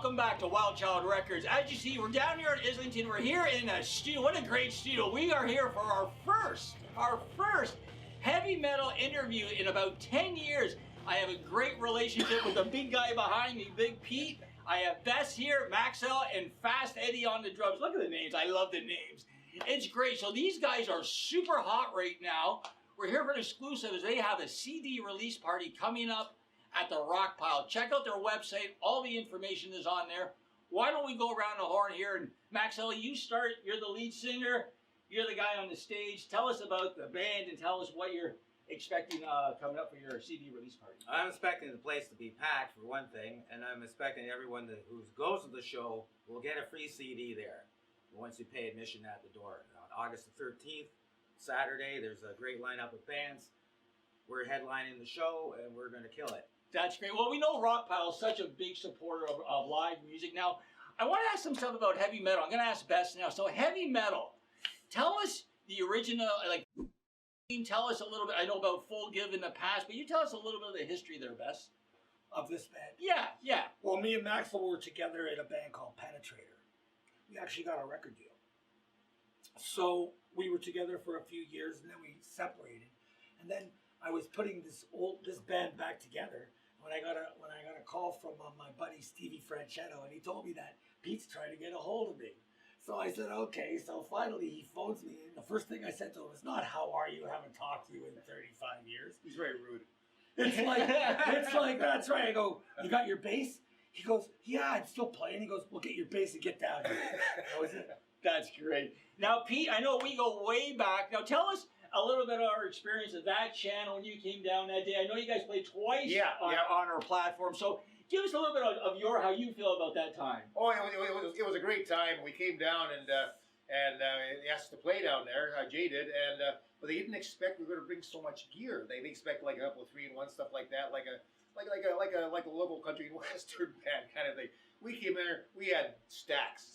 welcome back to Wild Child Records. As you see, we're down here in Islington. We're here in a studio. What a great studio. We are here for our first heavy metal interview in about 10 years. I have a great relationship with the big guy behind me, Big Pete. I have Bess here, Maxwell, and Fast Eddie on the drums. Look at the names. I love the names. It's great. So these guys are super hot right now. We're here for an exclusive as they have a CD release party coming up at the Rockpile. Check out their website. All the information is on there. Why don't we go around the horn here? And Maxwell, you start. You're the lead singer. You're the guy on the stage. Tell us about the band and tell us what you're expecting coming up for your CD release party. I'm expecting the place to be packed, for one thing, and I'm expecting everyone who goes to the show will get a free CD there once you pay admission at the door. On August the 13th, Saturday, there's a great lineup of bands. We're headlining the show, and we're going to kill it. That's great. Well, we know Rockpile is such a big supporter of live music. Now, I want to ask some stuff about heavy metal. I'm going to ask Bess now. So, heavy metal. Tell us the original, tell us a little bit. I know about Full Give in the past, but you tell us a little bit of the history there, Bess. Of this band? Yeah. Well, me and Maxwell were together in a band called Penetrator. We actually got a record deal. So we were together for a few years, and then we separated. And then I was putting this band back together when I got a call from my buddy Stevie Franchetto, and he told me that Pete's trying to get a hold of me. So I said, okay. So finally he phones me, and the first thing I said to him is not, how are you? I haven't talked to you in 35 years. He's very rude. It's like, that's right. I go, you got your bass? He goes, yeah, I'm still playing. He goes, well, get your bass and get down here. That was it. That's great. Now, Pete, I know we go way back. Now, tell us a little bit of our experience of that channel when you came down that day. I know you guys played twice on our platform. So give us a little bit of how you feel about that time. Oh, it was a great time. We came down and they asked us to play down there. Jay did, but they didn't expect we were going to bring so much gear. They expect like a couple of 3-in-1 stuff like that, like a local country and western band kind of thing. We came there, we had stacks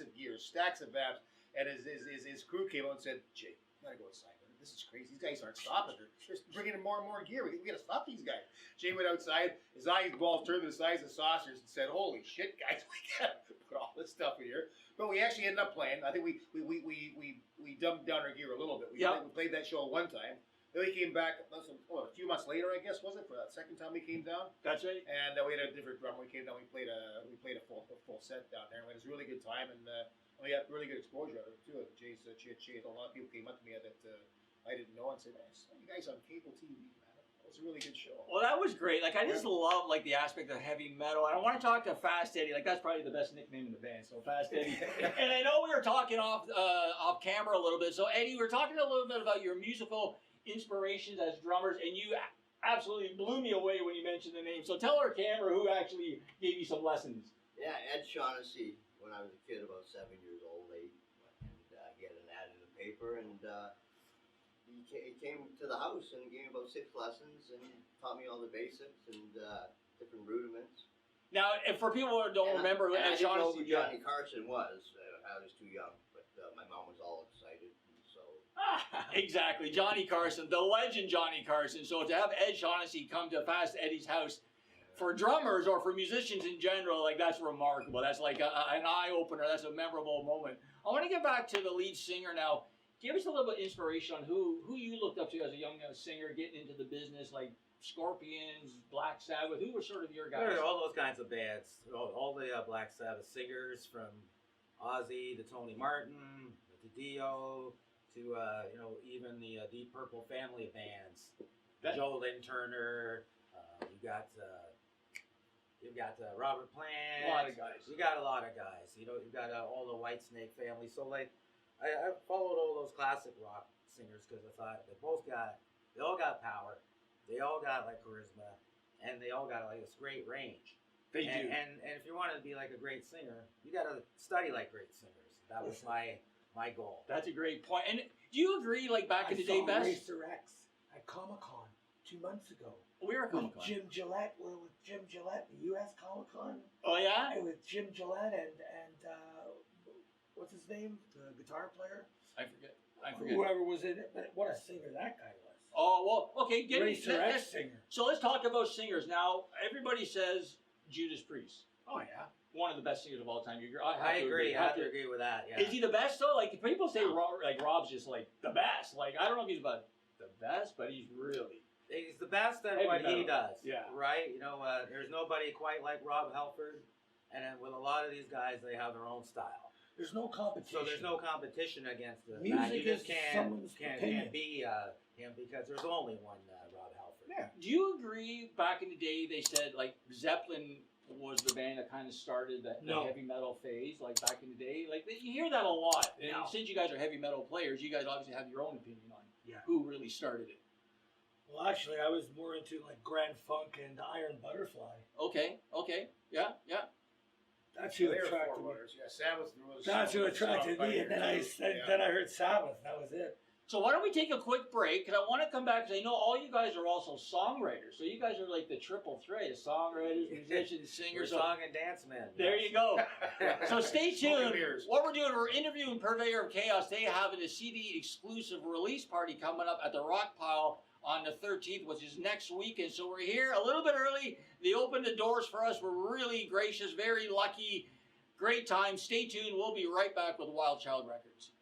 of gear, stacks of amps, and his crew came out and said, "Jay, you gotta go outside. This is crazy. These guys aren't stopping. They're bringing in more and more gear. We gotta stop these guys." Jay went outside. His eyeballs turned to the size of saucers and said, "Holy shit, guys! We gotta put all this stuff in here." But we actually ended up playing. I think we dumbed down our gear a little bit. We played that show one time. Then we came back a few months later, I guess, was it, for that second time we came down? That's right. And we had a different drummer. We came down. We played a full set down there. It was a really good time, and we had really good exposure out of it too. Jay's a lot of people came up to me that I didn't know and said, "Man, I saw you guys on cable TV, man. It was a really good show." Well, that was great. I just love the aspect of heavy metal. And I want to talk to Fast Eddie. That's probably the best nickname in the band. So Fast Eddie. And I know we were talking off camera a little bit. So Eddie, we were talking a little bit about your musical inspirations as drummers, and you absolutely blew me away when you mentioned the name. So tell our camera who actually gave you some lessons. Yeah, Ed Shaughnessy, when I was a kid, about 7 years old, and he had an ad in the paper, and he came to the house and gave me about 6 lessons and taught me all the basics and different rudiments. Now, if for people who don't remember who Ed Shaughnessy, who Johnny Carson was. I was too young, but my mom was all excited. So exactly, Johnny Carson, the legend Johnny Carson. So to have Ed Shaughnessy come to Fast Eddie's house, for drummers or for musicians in general, that's remarkable. That's like an eye-opener. That's a memorable moment. I want to get back to the lead singer now. Give us a little bit of inspiration on who you looked up to as a young singer getting into the business, like Scorpions, Black Sabbath. Who were sort of your guys? There are all those kinds of bands. All the Black Sabbath singers, from Ozzy to Tony Martin to Dio to even the Deep Purple family of bands. Joe Lynn Turner. You've got Robert Plant. A lot of guys. You got a lot of guys. You've got all the Whitesnake family. So I followed all those classic rock singers because I thought they all got power, they all got charisma, and they all got this great range. They do. And if you want to be a great singer, you got to study like great singers. That was my goal. That's a great point. And do you agree, back in the day, Bess? Racer X at Comic-Con 2 months ago. We were at Comic-Con. Jim Gillette. We're with Jim Gillette, the U.S. Comic-Con. Oh, yeah? And with Jim Gillette and what's his name? The guitar player? I forget. Whoever was in it. But what a singer that guy was. Oh, well, okay. Racer X singer. So let's talk about singers. Now, everybody says Judas Priest. Oh yeah. One of the best singers of all time. I agree. I have to agree with that. Yeah. Is he the best though? Like people say, Rob's just like the best. Like I don't know if he's about the best, but he's really. He's the best at Heavy what he metal. does. Yeah. Right? You know, there's nobody quite like Rob Halford. And then with a lot of these guys, they have their own style. There's no competition. So there's no competition against the Music You just is can't someone's opinion. be him because there's only one Rob Halford. Yeah. Do you agree? Back in the day, they said like Zeppelin was the band that kind of started the No. heavy metal phase. Like back in the day, like you hear that a lot. And No. since you guys are heavy metal players, you guys obviously have your own opinion on Yeah. who really started it. Well, actually, I was more into like Grand Funk and Iron Butterfly. Okay, yeah. That's who They were attracted me. forerunners. Yeah, Sabbath was. That's who attracted me, and then I then I heard Sabbath. That was it. So why don't we take a quick break? Because I want to come back because I know all you guys are also songwriters. So you guys are like the triple threat: songwriters, musicians, We're singers. song and dance men. There you go. So stay Smoking tuned. beers. What we're doing, we're interviewing Purveyor of Chaos. They have a CD exclusive release party coming up at the Rockpile on the 13th, which is next weekend. So we're here a little bit early. They opened the doors for us. We're really gracious, very lucky. Great time. Stay tuned. We'll be right back with Wild Child Records.